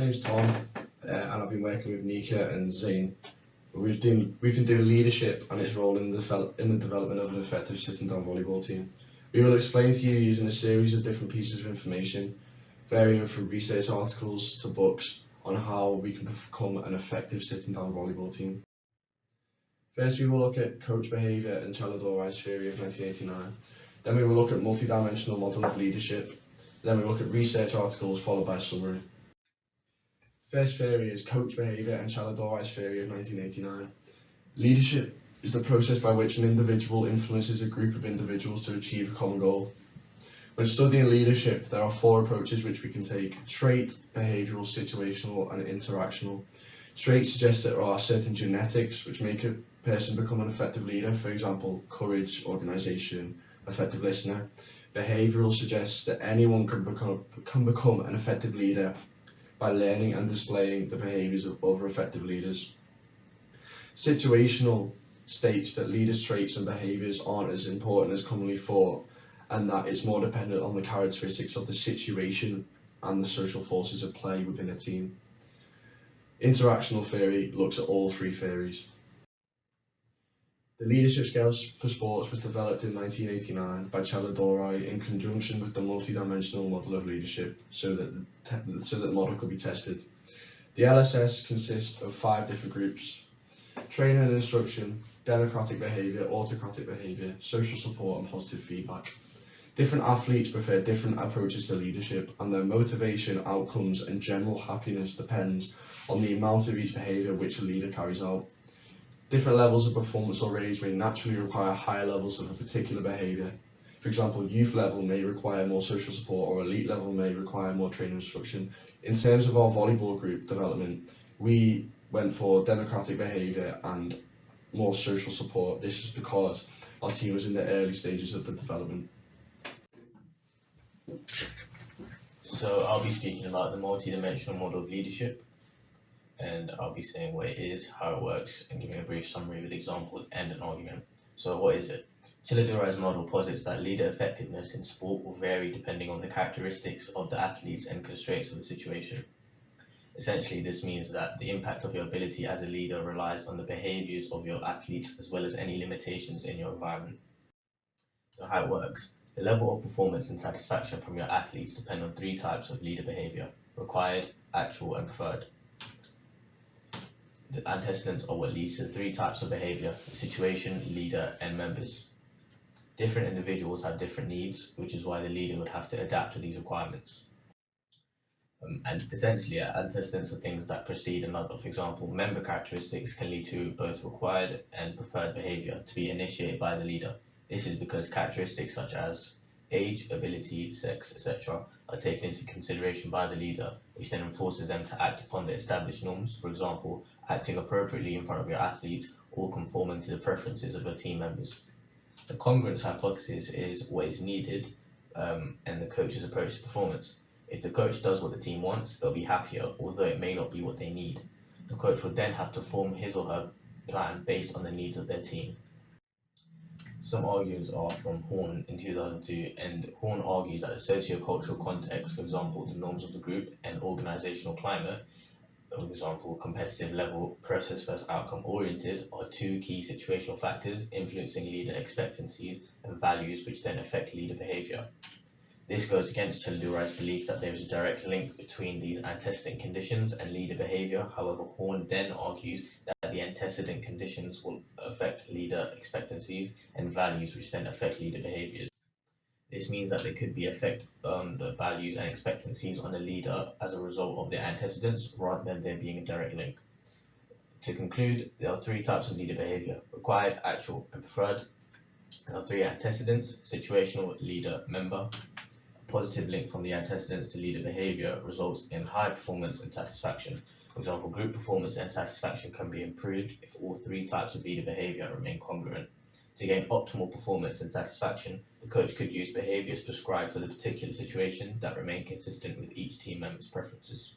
name's Tom, and I've been working with Nika and Zayn. We've been doing leadership and its role in the development of an effective sitting down volleyball team. We will explain to you using a series of different pieces of information, varying from research articles to books, on how we can become an effective sitting down volleyball team. First, we will look at coach behaviour and Chaladorai's theory of 1989. Then we will look at multidimensional model of leadership. Then we look at research articles, followed by a summary. First theory is coach behaviour and Chaladorai's theory of 1989. Leadership is the process by which an individual influences a group of individuals to achieve a common goal. When studying leadership, there are four approaches which we can take: trait, behavioural, situational and interactional. Trait suggests that there are certain genetics which make a person become an effective leader, for example, courage, organisation, effective listener. Behavioural suggests that anyone can become an effective leader by learning and displaying the behaviours of other effective leaders. Situational states that leaders' traits and behaviours aren't as important as commonly thought, and that it's more dependent on the characteristics of the situation and the social forces at play within a team. Interactional theory looks at all three theories. The leadership scales for sports was developed in 1989 by Chaladorai in conjunction with the multidimensional model of leadership, so that the model could be tested. The LSS consists of 5 different groups: training and instruction, democratic behaviour, autocratic behaviour, social support and positive feedback. Different athletes prefer different approaches to leadership, and their motivation, outcomes and general happiness depends on the amount of each behaviour which a leader carries out. Different levels of performance or rage may naturally require higher levels of a particular behaviour. For example, youth level may require more social support, or elite level may require more training instruction. In terms of our volleyball group development, we went for democratic behaviour and more social support. This is because our team was in the early stages of the development. So I'll be speaking about the multi-dimensional model of leadership, and I'll be saying what it is, how it works, and giving a brief summary with examples and an argument. So what is it? Chaladorai's model posits that leader effectiveness in sport will vary depending on the characteristics of the athletes and constraints of the situation. Essentially, this means that the impact of your ability as a leader relies on the behaviours of your athletes as well as any limitations in your environment. So how it works. The level of performance and satisfaction from your athletes depend on 3 types of leader behaviour: required, actual and preferred. The antecedents are what leads to 3 types of behaviour: situation, leader and members. Different individuals have different needs, which is why the leader would have to adapt to these requirements. And essentially, antecedents are things that precede another. For example, member characteristics can lead to both required and preferred behaviour to be initiated by the leader. This is because characteristics such as age, ability, sex, etc. are taken into consideration by the leader, which then forces them to act upon the established norms. For example, acting appropriately in front of your athletes or conforming to the preferences of your team members. The congruence hypothesis is what is needed and the coach's approach to performance. If the coach does what the team wants, they'll be happier, although it may not be what they need. The coach will then have to form his or her plan based on the needs of their team. Some arguments are from Horn in 2002, and Horn argues that the socio-cultural context, for example, the norms of the group and organisational climate, for example, competitive level, process versus outcome oriented, are 2 key situational factors influencing leader expectancies and values, which then affect leader behaviour. This goes against Chaladorai's belief that there is a direct link between these antecedent conditions and leader behaviour. However, Horn then argues that the antecedent conditions will affect leader expectancies and values, which then affect leader behaviours. This means that there could be effect on the values and expectancies on the leader as a result of their antecedents, rather than there being a direct link. To conclude, there are 3 types of leader behaviour: required, actual and preferred. There are 3 antecedents: situational, leader, member. Positive link from the antecedents to leader behaviour results in high performance and satisfaction. For example, group performance and satisfaction can be improved if all 3 types of leader behaviour remain congruent. To gain optimal performance and satisfaction, the coach could use behaviours prescribed for the particular situation that remain consistent with each team member's preferences.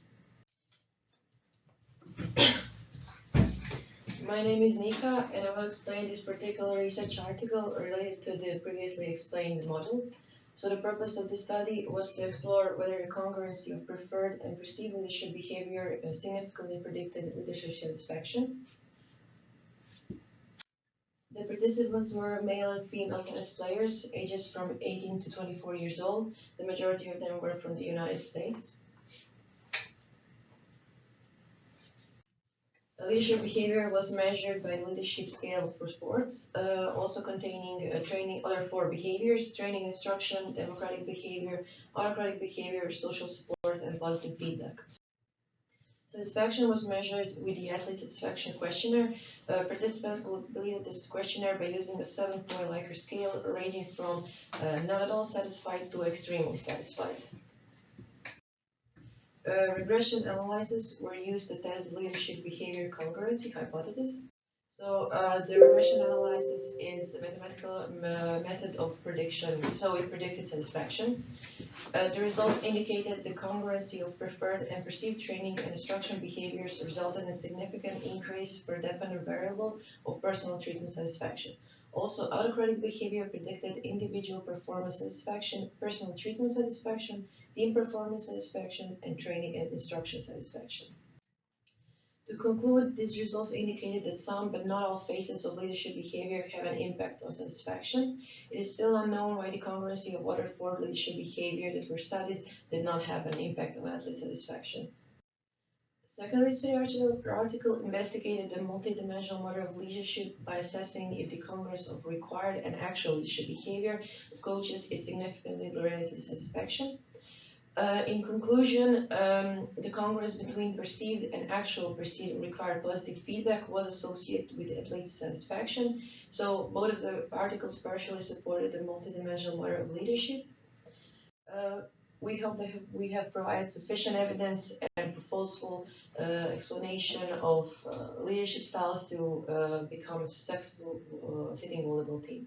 My name is Nika, and I will explain this particular research article related to the previously explained model. So the purpose of this study was to explore whether the congruency of preferred and perceived leadership behavior significantly predicted leadership satisfaction. The participants were male and female tennis players, ages from 18 to 24 years old. The majority of them were from the United States. Leadership behavior was measured by leadership scale for sports, also containing other 4 behaviors: training, instruction, democratic behavior, autocratic behavior, social support, and positive feedback. Satisfaction was measured with the athlete satisfaction questionnaire. Participants completed this questionnaire by using a 7-point Likert scale ranging from not at all satisfied to extremely satisfied. Regression analyses were used to test leadership behavior congruency hypothesis. So the regression analysis is a mathematical method of prediction. So it predicted satisfaction. The results indicated the congruency of preferred and perceived training and instruction behaviors resulted in a significant increase per dependent variable of personal treatment satisfaction. Also, autocratic behavior predicted individual performance satisfaction, personal treatment satisfaction, team performance satisfaction, and training and instruction satisfaction. To conclude, these results indicated that some but not all phases of leadership behavior have an impact on satisfaction. It is still unknown why the congruency of other 4 leadership behavior that were studied did not have an impact on athlete satisfaction. The second research article investigated the multidimensional model of leadership by assessing if the congruence of required and actual leadership behavior of coaches is significantly related to satisfaction. In conclusion, the congruence between perceived and actual perceived required positive feedback was associated with athlete satisfaction. So both of the articles partially supported the multidimensional model of leadership. We hope that we have provided sufficient evidence and forceful explanation of leadership styles to become a successful sitting volleyball team.